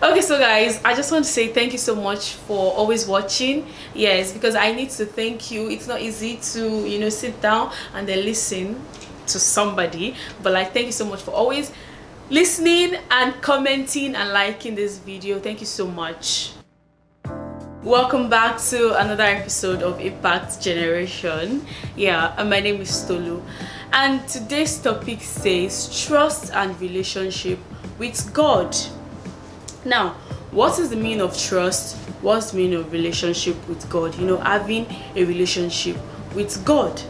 Okay, so guys, I just want to say thank you so much for always watching. Yes, because I need to thank you. It's not easy to, sit down and then listen to somebody, but like, thank you so much for always listening and commenting and liking this video. Thank you so much. Welcome back to another episode of Impact Generation. Yeah, and my name is Tolu, and today's topic says trust and relationship with God. Now, what is the meaning of trust? What's the meaning of relationship with God? Having a relationship with God.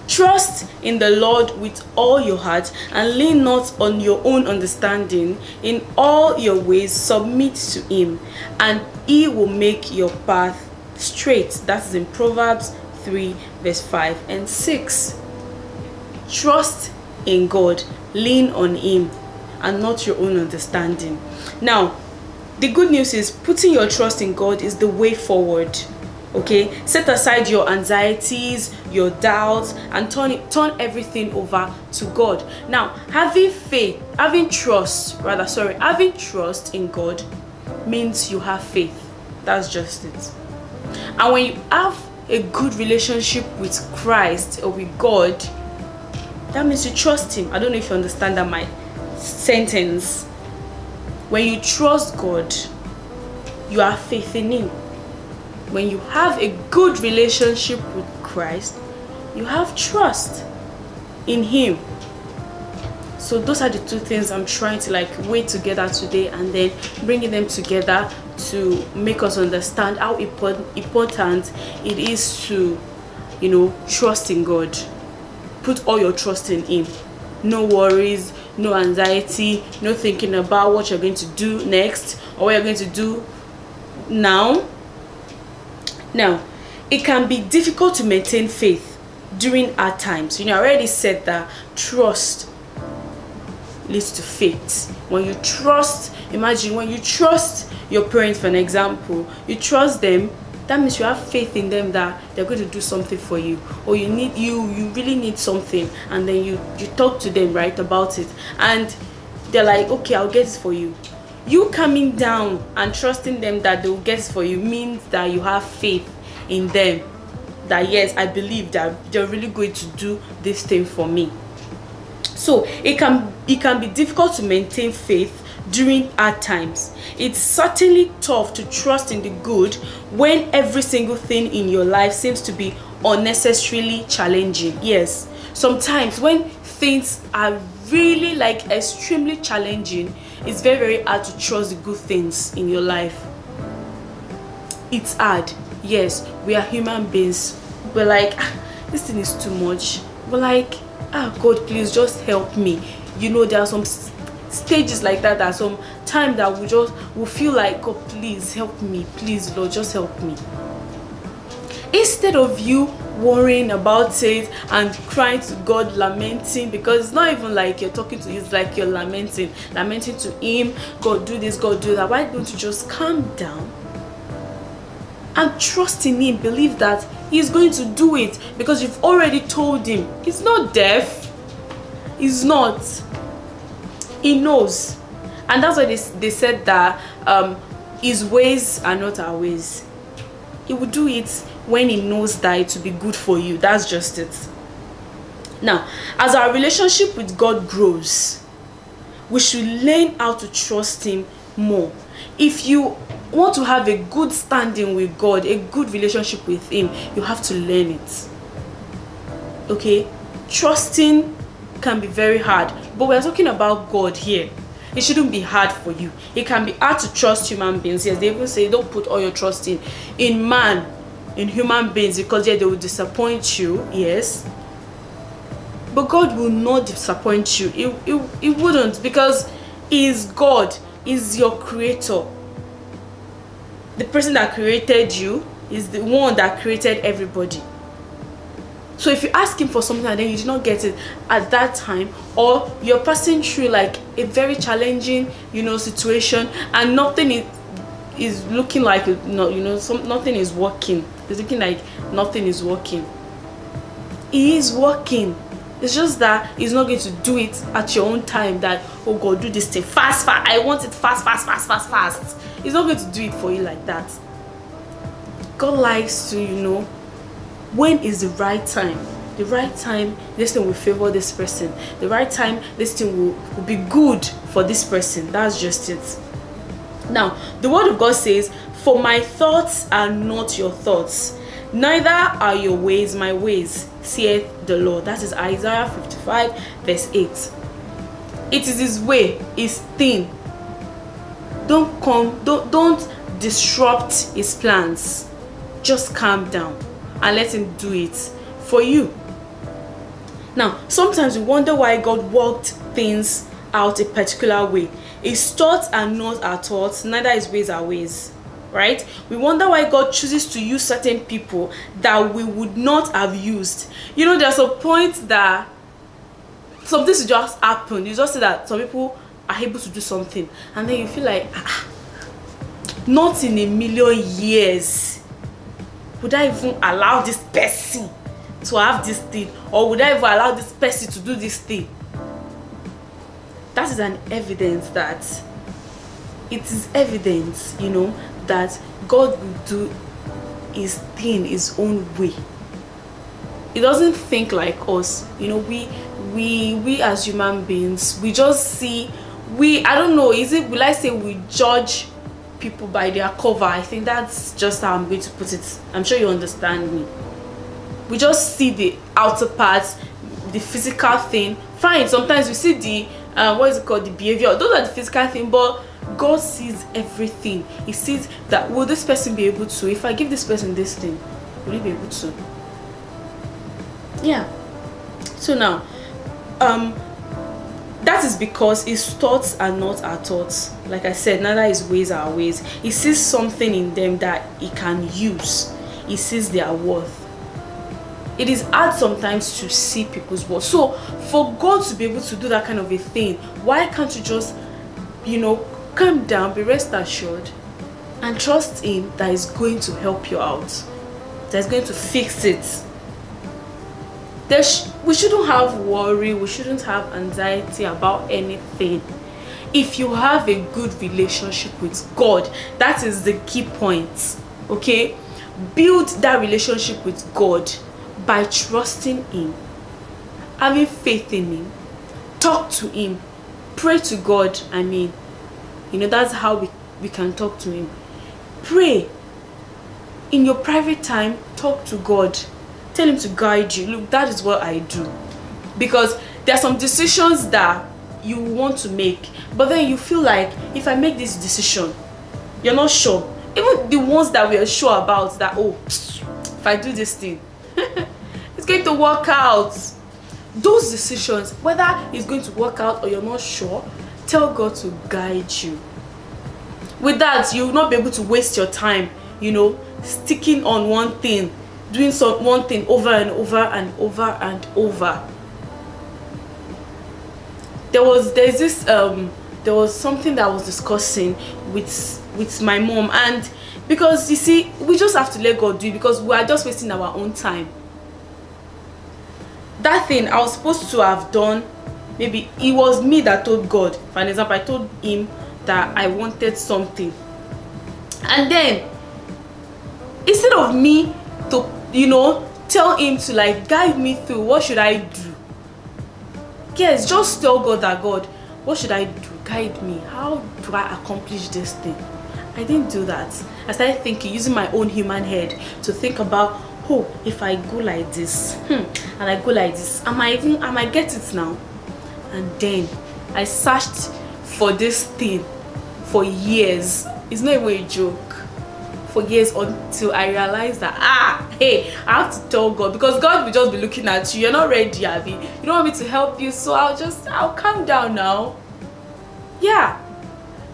Trust in the Lord with all your heart and lean not on your own understanding. In all your ways submit to Him, and He will make your path straight. That is in Proverbs 3 verse 5 and 6. Trust in God, lean on Him and not your own understanding. Now, the good news is putting your trust in God is the way forward. Okay, set aside your anxieties, your doubts, and turn everything over to God. Now, having trust in God means you have faith. That's just it. And when you have a good relationship with Christ or with God, that means you trust Him. I don't know if you understand that my sentence. When you trust God, you have faith in Him. When you have a good relationship with Christ, you have trust in Him. So those are the two things I'm trying to weigh together today, and then bringing them together to make us understand how important it is to, trust in God. Put all your trust in Him. No worries, no anxiety, no thinking about what you're going to do next or what you're going to do now. Now, it can be difficult to maintain faith during hard times. I already said that trust leads to faith. When you trust, imagine when you trust your parents, for an example, you trust them, that means you have faith in them that they're going to do something for you, or you really need something, and then you talk to them right about it, and they're like, okay, I'll get it for you. You coming down and trusting them that they'll get it for you means that you have faith in them, that yes, I believe that they're really going to do this thing for me. So it can be difficult to maintain faith during hard times. It's certainly tough to trust in the good when every single thing in your life seems to be unnecessarily challenging. Yes, sometimes when things are really extremely challenging, it's very, very hard to trust the good things in your life. It's hard. Yes, we are human beings. We're like, this thing is too much. We're like, God, please just help me. There are some stages like that. There's some time that we feel like, God, please help me. Please, Lord, just help me. Instead of you worrying about it and crying to God, lamenting, because it's not even like you're talking to Him, it's like you're lamenting to Him, God do this, God do that. Why don't you just calm down and trust in Him? Believe that He's going to do it, because you've already told Him. He's not deaf. He's not. He knows. And that's why they said that His ways are not our ways. He will do it when He knows that it will be good for you. That's just it. Now, as our relationship with God grows, we should learn how to trust Him more. If you want to have a good standing with God, a good relationship with Him, you have to learn it. Okay? Trusting can be very hard, but we're talking about God here. It shouldn't be hard for you. It can be hard to trust human beings. Yes, they even say don't put all your trust in human beings, because they will disappoint you. Yes, but God will not disappoint you. He wouldn't, because He is God. He's your creator. The person that created you is the one that created everybody. So if you ask Him for something and then you did not get it at that time, or you're passing through a very challenging situation, and nothing is looking like nothing is working. It's looking like nothing is working. He is working. It's just that he's not going to do it at your own time, that, oh God, do this thing fast, I want it fast. He's not going to do it for you like that. God likes to, when is the right time? The right time, this thing will favor this person. The right time, this thing will be good for this person. That's just it. Now, the word of God says, for my thoughts are not your thoughts, neither are your ways my ways, saith the Lord. That is Isaiah 55 verse 8. It is his way, his thing. Don't disrupt his plans. Just calm down and let him do it for you. Now, sometimes we wonder why God worked things out a particular way. His thoughts are not our thoughts, neither his ways our ways. Right? We wonder why God chooses to use certain people that we would not have used. There's a point that something should just happen. You just say that some people are able to do something, and then you feel like, not in a million years would I even allow this person to have this thing, or would I even allow this person to do this thing. That is an evidence that it is evidence, that God will do his thing his own way. He doesn't think like us. We as human beings, we just see, I don't know, will I say we judge people by their cover? I think that's just how I'm going to put it. I'm sure you understand me. We just see the outer parts, the physical thing. Fine, sometimes we see the the behavior. Those are the physical thing, but God sees everything. He sees that, will this person be able to, if I give this person this thing, will he be able to? Yeah. So now, that is because his thoughts are not our thoughts. Like I said, neither his ways are our ways. He sees something in them that he can use. He sees their worth. It is hard sometimes to see people's worth. So for God to be able to do that kind of a thing, why can't you just, calm down, be rest assured, and trust him that he's going to help you out, that he's going to fix it. We shouldn't have worry, we shouldn't have anxiety about anything. If you have a good relationship with God, that is the key point. Okay, build that relationship with God by trusting him, having faith in him, talk to him, pray to God. That's how we can talk to him. Pray in your private time, talk to God, tell him to guide you. Look, that is what I do, because there are some decisions that you want to make, but then you feel like, if I make this decision, you're not sure. Even the ones that we are sure about, that, oh, if I do this thing, it's going to work out. Those decisions, whether it's going to work out or you're not sure, tell God to guide you. With that, you will not be able to waste your time, sticking on one thing, doing one thing over and over and over and over. There was something that I was discussing with my mom, and because you see, we just have to let God do it, because we are just wasting our own time. That thing I was supposed to have done, maybe it was me that told God. For example, I told him that I wanted something, and then instead of me to tell him to guide me through, what should I do? Yes, just tell God that, God, what should I do? Guide me. How do I accomplish this thing? I didn't do that. I started thinking, using my own human head to think about, oh, if I go like this, and I go like this, I might get it now. And then I searched for this thing for years. It's not even a joke. For years, until I realized that, hey, I have to tell God, because God will just be looking at you. You're not ready, Abby. You don't want me to help you, so I'll calm down now. Yeah,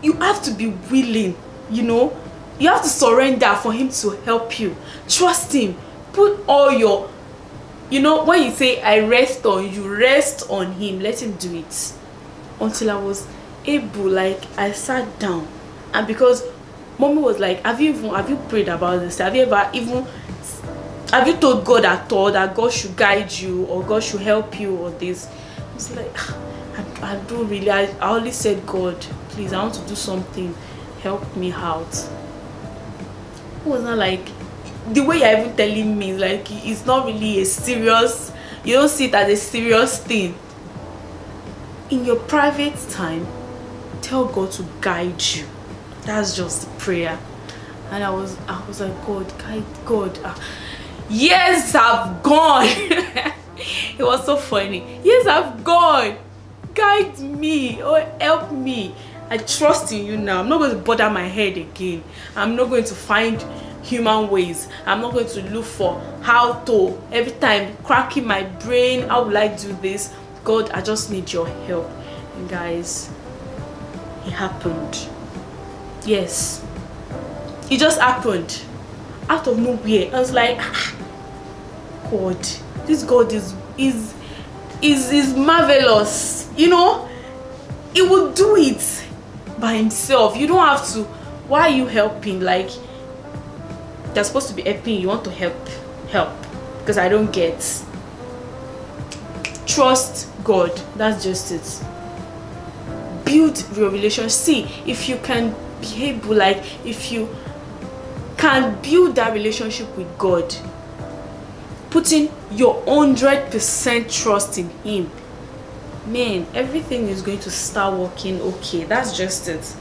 you have to be willing. You have to surrender for him to help you. Trust him. Put all your, when you say I rest on you, rest on him. Let him do it. Until I was able, I sat down, and because Mommy was like, have you prayed about this? Have you ever even Have you told God at all that God should guide you or God should help you or this? It's like, I don't really. I only said, God, please, I want to do something. Help me out. It was not like the way you're even telling me, like it's not really a serious. You don't see it as a serious thing. In your private time, tell God to guide you. That's just the prayer. And I was like, God, guide God. Years have gone. It was so funny. Years have gone. Guide me or help me. I trust in you now. I'm not going to bother my head again. I'm not going to find human ways. I'm not going to look for how to, every time cracking my brain, how will I do this? God, I just need your help. And guys, it happened. Yes, it just happened out of nowhere. I was like, God, this God is marvelous. You know, he will do it by himself. You don't have to. Why are you helping? Like, they're supposed to be helping. You want to help because I don't get. Trust God. That's just it. Build your relationship. See if you can be able, like, if you can build that relationship with God, putting your 100% trust in him, man, everything is going to start working okay. That's just it.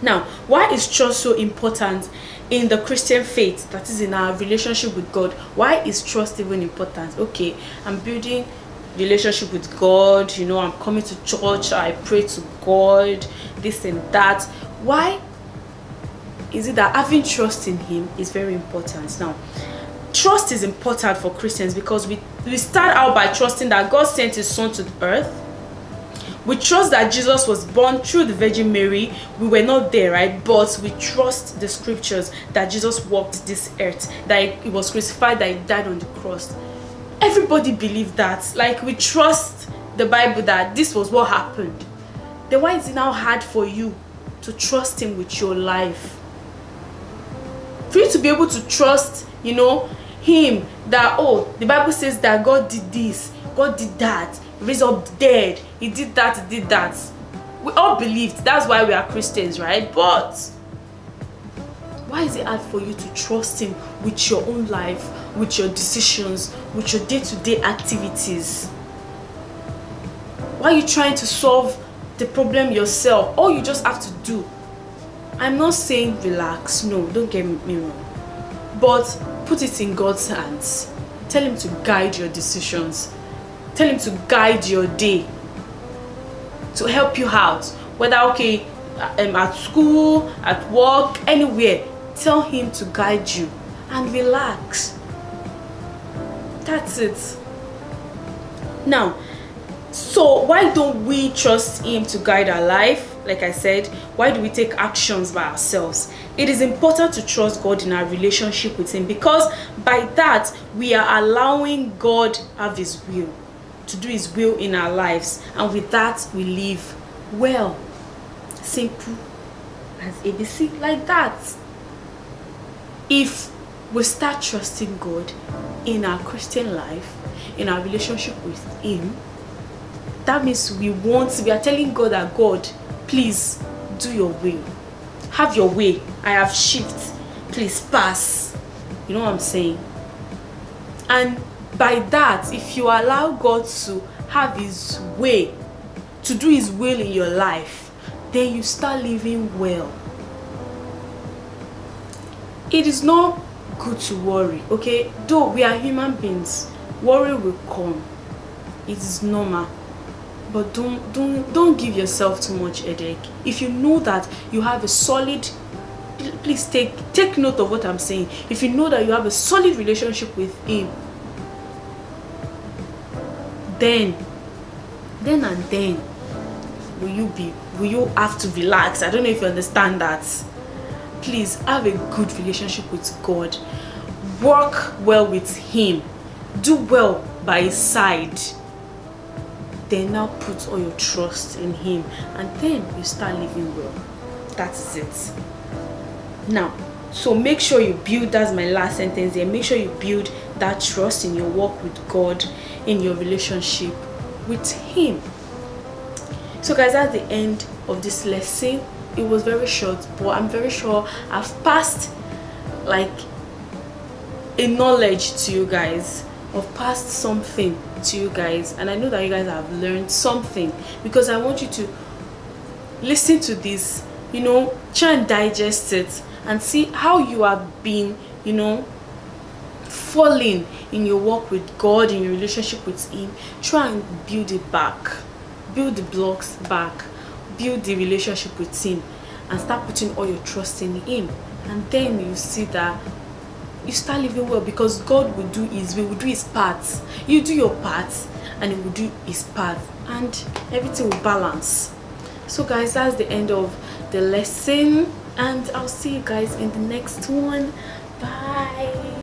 Now, why is trust so important in the Christian faith, that is in our relationship with God? Why is trust even important? Okay, I'm building relationship with God, you know, I'm coming to church, I pray to God, this and that. Why is it that having trust in him is very important? Now, trust is important for Christians because we start out by trusting that God sent his son to the earth. We trust that Jesus was born through the Virgin Mary. We were not there, right? But we trust the scriptures that Jesus walked this earth, that he was crucified, that he died on the cross. Everybody believed that. Like, we trust the Bible that this was what happened. Then why is it now hard for you to trust him with your life? For you to be able to trust, you know, him, that, oh, the Bible says that God did this, God did that, raised up the dead, he did that, he did that. We all believed. That's why we are Christians, right? But why is it hard for you to trust him with your own life, with your decisions, with your day-to-day activities? Why are you trying to solve the problem yourself? All you just have to do, I'm not saying relax, no, don't get me wrong, but put it in God's hands. Tell him to guide your decisions. Tell him to guide your day, to help you out, whether, okay, at school, at work, anywhere. Tell him to guide you and relax. That's it. Now, so why don't we trust him to guide our life? Like I said, why do we take actions by ourselves? It is important to trust God in our relationship with him, because by that we are allowing God have his will, to do his will in our lives, and with that we live well. Simple as ABC, like that. If we start trusting God in our Christian life, in our relationship with him, that means we are telling God that, God, please do your will. Have your way. I have shift. Please pass. You know what I'm saying? And by that, if you allow God to have his way, to do his will in your life, then you start living well. It is not good to worry, okay? Though we are human beings, worry will come. It is normal. But don't give yourself too much headache. If you know that you have a solid, please take note of what I'm saying. If you know that you have a solid relationship with him, then will you have to relax? I don't know if you understand that. Please have a good relationship with God. Work well with him. Do well by his side. Then now put all your trust in him, and then you start living well. That is it. Now, So make sure you build, that's my last sentence here, make sure you build that trust in your walk with God, in your relationship with Him. So guys, that's the end of this lesson. It was very short, but I'm very sure I've passed like a knowledge to you guys. I've passed something to you guys, and I know that you guys have learned something, because I want you to listen to this, you know, try and digest it and see how you have been, you know, falling in your walk with God, in your relationship with Him. Try and build it back, build the blocks back, build the relationship with Him, and start putting all your trust in Him. And then you see that you start living well, because God will do His will do His part. You do your part and He will do His part, and everything will balance. So guys, that's the end of the lesson, and I'll see you guys in the next one. Bye.